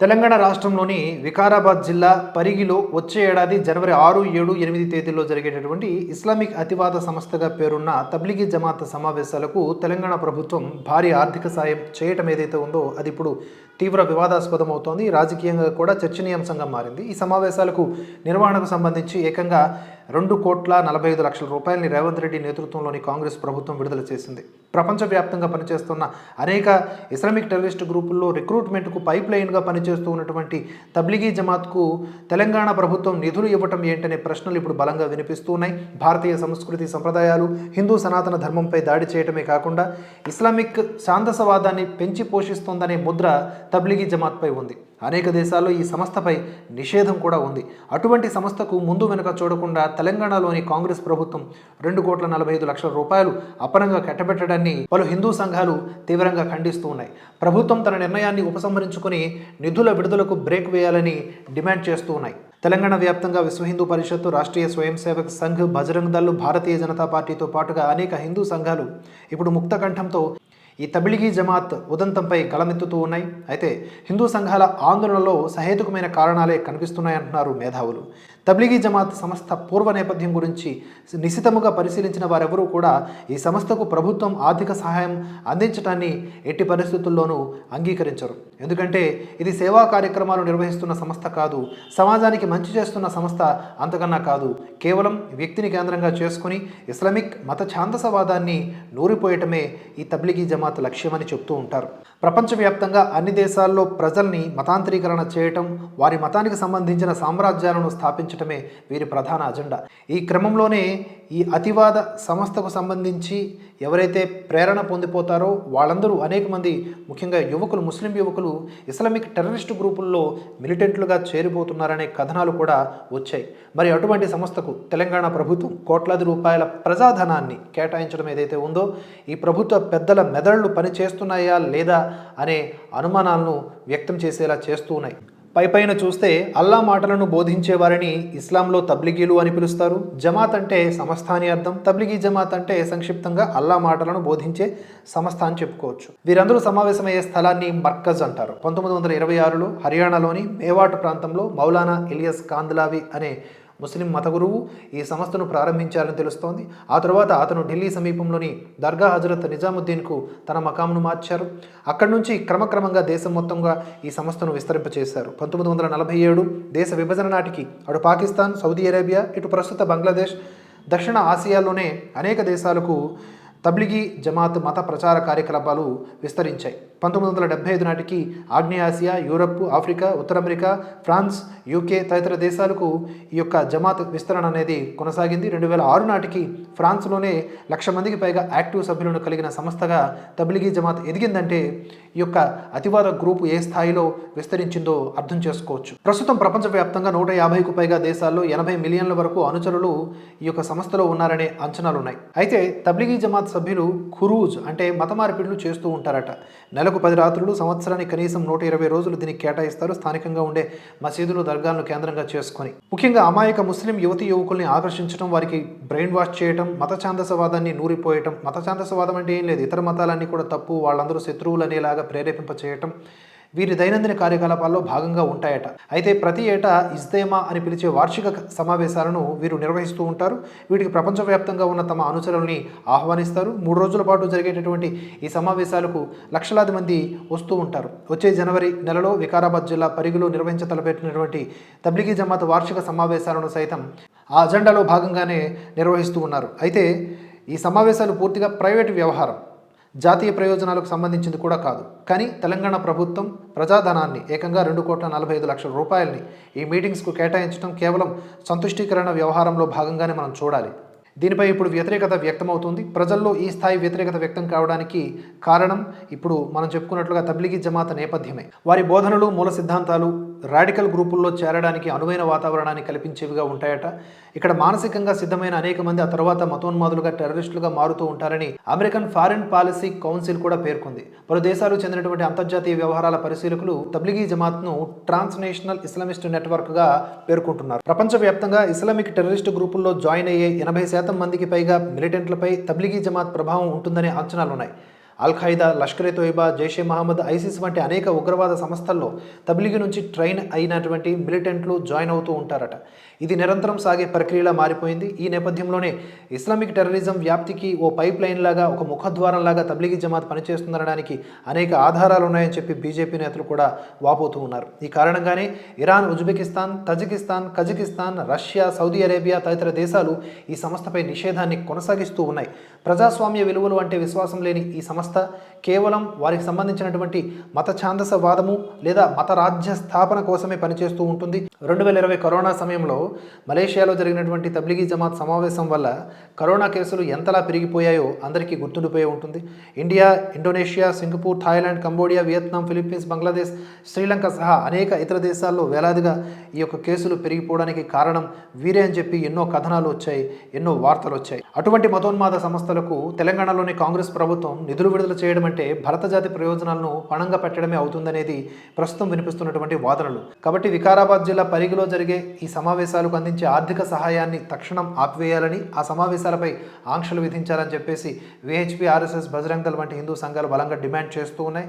తెలంగాణ రాష్ట్రంలోని వికారాబాద్ జిల్లా పరిగిలో వచ్చే ఏడాది జనవరి 6, 7, 8 తేదీల్లో జరిగేటటువంటి ఇస్లామిక్ అతివాద సంస్థగా పేరున్న తబ్లిగీ జమాత్ సమావేశాలకు తెలంగాణ ప్రభుత్వం భారీ ఆర్థిక సాయం చేయటం ఏదైతే ఉందో అది ఇప్పుడు తీవ్ర వివాదాస్పదం అవుతోంది. రాజకీయంగా కూడా చర్చనీయాంశంగా మారింది. ఈ సమావేశాలకు నిర్వహణకు సంబంధించి ఏకంగా 2,45,00,000 రూపాయలని రేవంత్ రెడ్డి నేతృత్వంలోని కాంగ్రెస్ ప్రభుత్వం విడుదల చేసింది. ప్రపంచవ్యాప్తంగా పనిచేస్తున్న అనేక ఇస్లామిక్ టెర్రరిస్ట్ గ్రూపుల్లో రిక్రూట్మెంట్కు పైప్ లైన్గా పనిచేస్తూ ఉన్నటువంటి తబ్లిగీ జమాత్కు తెలంగాణ ప్రభుత్వం నిధులు ఇవ్వటం ఏంటనే ప్రశ్నలు ఇప్పుడు బలంగా వినిపిస్తున్నాయి. భారతీయ సంస్కృతి సంప్రదాయాలు, హిందూ సనాతన ధర్మంపై దాడి చేయటమే కాకుండా ఇస్లామిక్ ఛాందసవాదాన్ని పెంచి పోషిస్తోందనే ముద్ర తబ్లిగీ జమాత్పై ఉంది. అనేక దేశాల్లో ఈ సంస్థపై నిషేధం కూడా ఉంది. అటువంటి సంస్థకు ముందు వెనుక చూడకుండా తెలంగాణలోని కాంగ్రెస్ ప్రభుత్వం 2,45,00,000 రూపాయలు అపనంగా కట్టబెట్టడాన్ని పలు హిందూ సంఘాలు తీవ్రంగా ఖండిస్తూ ఉన్నాయి. ప్రభుత్వం తన నిర్ణయాన్ని ఉపసంహరించుకుని నిధుల విడుదలకు బ్రేక్ వేయాలని డిమాండ్ చేస్తూ ఉన్నాయి. తెలంగాణ వ్యాప్తంగా విశ్వ హిందూ పరిషత్తు, రాష్ట్రీయ స్వయం సేవక్ సంఘ్, బజరంగ్ దళ్, భారతీయ జనతా పార్టీతో పాటుగా అనేక హిందూ సంఘాలు ఇప్పుడు ముక్తకంఠంతో ఈ తబ్లిగీ జమాత్ ఉదంతంపై గళమెత్తుతూ ఉన్నాయి. అయితే హిందూ సంఘాల ఆందోళనలో సహేతుకమైన కారణాలే కనిపిస్తున్నాయంటున్నారు మేధావులు. తబ్లిగీ జమాత్ సంస్థ పూర్వ నేపథ్యం గురించి నిశితముగా పరిశీలించిన వారెవరూ కూడా ఈ సంస్థకు ప్రభుత్వం ఆర్థిక సహాయం అందించడాన్ని ఎట్టి పరిస్థితుల్లోనూ అంగీకరించరు. ఎందుకంటే ఇది సేవా కార్యక్రమాలు నిర్వహిస్తున్న సంస్థ కాదు, సమాజానికి మంచి చేస్తున్న సంస్థ అంతకన్నా కాదు. కేవలం వ్యక్తిని కేంద్రంగా చేసుకుని ఇస్లామిక్ మత ఛాందసవాదాన్ని నూరిపోయటమే ఈ తబ్లిగీ జమాత్ లక్ష్యమని చెప్తూ ఉంటారు. ప్రపంచవ్యాప్తంగా అన్ని దేశాల్లో ప్రజల్ని మతాంతరీకరణ చేయటం, వారి మతానికి సంబంధించిన సామ్రాజ్యాలను స్థాపించటమే వీరి ప్రధాన అజెండా. ఈ క్రమంలోనే ఈ అతివాద సంస్థకు సంబంధించి ఎవరైతే ప్రేరణ పొందిపోతారో వాళ్ళందరూ అనేక మంది, ముఖ్యంగా యువకులు, ముస్లిం యువకులు ఇస్లామిక్ టెర్రరిస్ట్ గ్రూపుల్లో మిలిటెంట్లుగా చేరిపోతున్నారనే కథనాలు కూడా వచ్చాయి. మరి అటువంటి సంస్థకు తెలంగాణ ప్రభుత్వం కోట్లాది రూపాయల ప్రజాధనాన్ని కేటాయించడం ఏదైతే ఉందో ఈ ప్రభుత్వ పెద్దల మెదళ్ళు పనిచేస్తున్నాయా లేదా అనే అనుమానాలను వ్యక్తం చేసేలా చేస్తూ ఉన్నాయి. పైపైన చూస్తే అల్లా మాటలను బోధించే వారిని ఇస్లాంలో తబ్లిగీలు అని పిలుస్తారు. జమాత్ అంటే సంస్థ అని అర్థం. తబ్లిగీ జమాత్ అంటే సంక్షిప్తంగా అల్లా మాటలను బోధించే సంస్థ అని చెప్పుకోవచ్చు. వీరందరూ సమావేశమయ్యే స్థలాన్ని మర్కజ్ అంటారు. 1926లో హర్యానాలోని మేవాట్ ప్రాంతంలో మౌలానా ఇలియాస్ కాంద్లావి అనే ముస్లిం మత గురువు ఈ సంస్థను ప్రారంభించారని తెలుస్తోంది. ఆ తర్వాత అతను ఢిల్లీ సమీపంలోని దర్గా హజరత్ నిజాముద్దీన్కు తన మకామును మార్చారు. అక్కడి నుంచి క్రమక్రమంగా దేశం మొత్తంగా ఈ సంస్థను విస్తరింపచేశారు. 1947 దేశ విభజన నాటికి అటు పాకిస్తాన్, సౌదీ అరేబియా, ఇటు ప్రస్తుత బంగ్లాదేశ్, దక్షిణ ఆసియాలోనే అనేక దేశాలకు తబ్లిగీ జమాత్ మత ప్రచార కార్యకలాపాలు విస్తరించాయి. 1975 నాటికి ఆగ్నేయాసియా, యూరప్, ఆఫ్రికా, ఉత్తర అమెరికా, ఫ్రాన్స్, యూకే తదితర దేశాలకు ఈ యొక్క జమాత్ విస్తరణ అనేది కొనసాగింది. 2006 నాటికి ఫ్రాన్స్లోనే 1,00,000 మందికి పైగా యాక్టివ్ సభ్యులను కలిగిన సంస్థగా తబ్లిగీ జమాత్ ఎదిగిందంటే ఈ యొక్క అతివాద గ్రూపు ఏ స్థాయిలో విస్తరించిందో అర్థం చేసుకోవచ్చు. ప్రస్తుతం ప్రపంచవ్యాప్తంగా 150కు పైగా దేశాల్లో 80 మిలియన్ల వరకు అనుచరులు ఈ యొక్క సంస్థలో ఉన్నారనే అంచనాలు ఉన్నాయి. అయితే తబ్లిగీ జమాత్ సభ్యులు ఖురూజ్ అంటే మత మార్పిడులు చేస్తూ ఉంటారట. నెలకు 10 రాత్రులు, సంవత్సరానికి కనీసం 120 రోజులు దీనికి కేటాయిస్తారు. స్థానికంగా ఉండే మసీదులు, దర్గాలను కేంద్రంగా చేసుకొని ముఖ్యంగా అమాయక ముస్లిం యువతి యువకుల్ని ఆకర్షించడం, వారికి బ్రెయిన్ వాష్ చేయటం, మత ఛాందసవాదాన్ని నూరిపోయటం. మత ఛాందసవాదం అంటే ఏం లేదు, ఇతర మతాలన్నీ కూడా తప్పు, వాళ్ళందరూ శత్రువులు అనేలాగా ప్రేరేపింప చేయటం వీరి దైనందిన కార్యకలాపాల్లో భాగంగా ఉంటాయట. అయితే ప్రతి ఏటా ఇజ్తేమా అని పిలిచే వార్షిక సమావేశాలను వీరు నిర్వహిస్తూ ఉంటారు. వీటికి ప్రపంచవ్యాప్తంగా ఉన్న తమ అనుచరుల్ని ఆహ్వానిస్తారు. 3 రోజుల పాటు జరిగేటటువంటి ఈ సమావేశాలకు లక్షలాది మంది వస్తూ ఉంటారు. వచ్చే జనవరి నెలలో వికారాబాద్ జిల్లా పరిగిలో నిర్వహించతలపెట్టినటువంటి తబ్లిగీ జమాత్ వార్షిక సమావేశాలను సైతం ఆ అజెండాలో భాగంగానే నిర్వహిస్తూ ఉన్నారు. అయితే ఈ సమావేశాలు పూర్తిగా ప్రైవేటు వ్యవహారం, జాతీయ ప్రయోజనాలకు సంబంధించింది కూడా కాదు. కానీ తెలంగాణ ప్రభుత్వం ప్రజాధనాన్ని ఏకంగా 2,45,00,000 రూపాయలని ఈ మీటింగ్స్కు కేటాయించడం కేవలం సంతుష్టీకరణ వ్యవహారంలో భాగంగానే మనం చూడాలి. దీనిపై ఇప్పుడు వ్యతిరేకత వ్యక్తమవుతుంది. ప్రజల్లో ఈ స్థాయి వ్యతిరేకత వ్యక్తం కావడానికి కారణం ఇప్పుడు మనం చెప్పుకున్నట్లుగా తబ్లిగీ జమాత్ నేపథ్యమే. వారి బోధనలు, మూల సిద్ధాంతాలు రాడికల్ గ్రూపుల్లో చేరడానికి అనువైన వాతావరణాన్ని కల్పించేవిగా ఉంటాయట. ఇక్కడ మానసికంగా సిద్ధమైన అనేక మంది ఆ తర్వాత మతోన్మాదులుగా, టెర్రరిస్టులుగా మారుతూ ఉంటారని అమెరికన్ ఫారిన్ పాలసీ కౌన్సిల్ కూడా పేర్కొంది. పలు దేశాలకు చెందినటువంటి అంతర్జాతీయ వ్యవహారాల పరిశీలకులు తబ్లిగీ జమాత్ను ట్రాన్స్నేషనల్ ఇస్లామిస్ట్ నెట్వర్క్గా పేర్కొంటున్నారు. ప్రపంచవ్యాప్తంగా ఇస్లామిక్ టెర్రరిస్ట్ గ్రూపుల్లో జాయిన్ అయ్యే 80% మందికి పైగా మిలిటెంట్లపై తబ్లిగీ జమాత్ ప్రభావం ఉంటుందనే అంచనాలున్నాయి. అల్ ఖైదా, లష్కర్ ఎ తోయిబా, జైషే మహమ్మద్, ఐసిస్ వంటి అనేక ఉగ్రవాద సంస్థల్లో తబ్లిగీ నుంచి ట్రైన్ అయినటువంటి మిలిటెంట్లు జాయిన్ అవుతూ ఉంటారట. ఇది నిరంతరం సాగే ప్రక్రియలా మారిపోయింది. ఈ నేపథ్యంలోనే ఇస్లామిక్ టెర్రరిజం వ్యాప్తికి ఓ పైప్ లైన్ లాగా, ఒక ముఖద్వారంలాగా తబ్లిగీ జమాత్ పనిచేస్తుందనడానికి అనేక ఆధారాలు ఉన్నాయని చెప్పి బీజేపీ నేతలు కూడా వాపోతూ ఉన్నారు. ఈ కారణంగానే Iran, Uzbekistan, Tajikistan, Kazakhstan, Russia, Saudi Arabia తదితర దేశాలు ఈ సంస్థపై నిషేధాన్ని కొనసాగిస్తూ ఉన్నాయి. ప్రజాస్వామ్య విలువలు అంటే విశ్వాసం లేని ఈ సంస్థ కేవలం వారికి సంబంధించినటువంటి మత ఛాందసవాదము లేదా మత రాజ్య స్థాపన కోసమే పనిచేస్తూ ఉంటుంది. 2020 కరోనా సమయంలో మలేషియాలో జరిగినటువంటి తబ్లిగీ జమాత్ సమావేశం వల్ల కరోనా కేసులు ఎంతలా పెరిగిపోయాయో అందరికీ గుర్తుండిపోయి ఉంటుంది. India, Indonesia, Singapore, Thailand, Cambodia, Vietnam, Philippines, Bangladesh, Sri Lanka సహా అనేక ఇతర దేశాల్లో వేలాదిగా ఈ యొక్క కేసులు పెరిగిపోవడానికి కారణం వీరే అని చెప్పి ఎన్నో కథనాలు వచ్చాయి, ఎన్నో వార్తలు వచ్చాయి. అటువంటి మతోన్మాద సంస్థలకు తెలంగాణలోని కాంగ్రెస్ ప్రభుత్వం నిధులు విడుదల చేయడం అంటే భరత జాతి ప్రయోజనాలను పణంగా పెట్టడమే అవుతుందనేది ప్రస్తుతం వినిపిస్తున్నటువంటి వాదనలు. కాబట్టి వికారాబాద్ జిల్లా పరిగిలో జరిగే ఈ సమావేశాలకు అందించే ఆర్థిక సహాయాన్ని తక్షణం ఆపివేయాలని, ఆ సమావేశాలపై ఆంక్షలు విధించాలని చెప్పేసి విహెచ్పి, ఆర్ఎస్ఎస్, బజరంగ్ దళ్ వంటి హిందూ సంఘాలు బలంగా డిమాండ్ చేస్తూ ఉన్నాయి.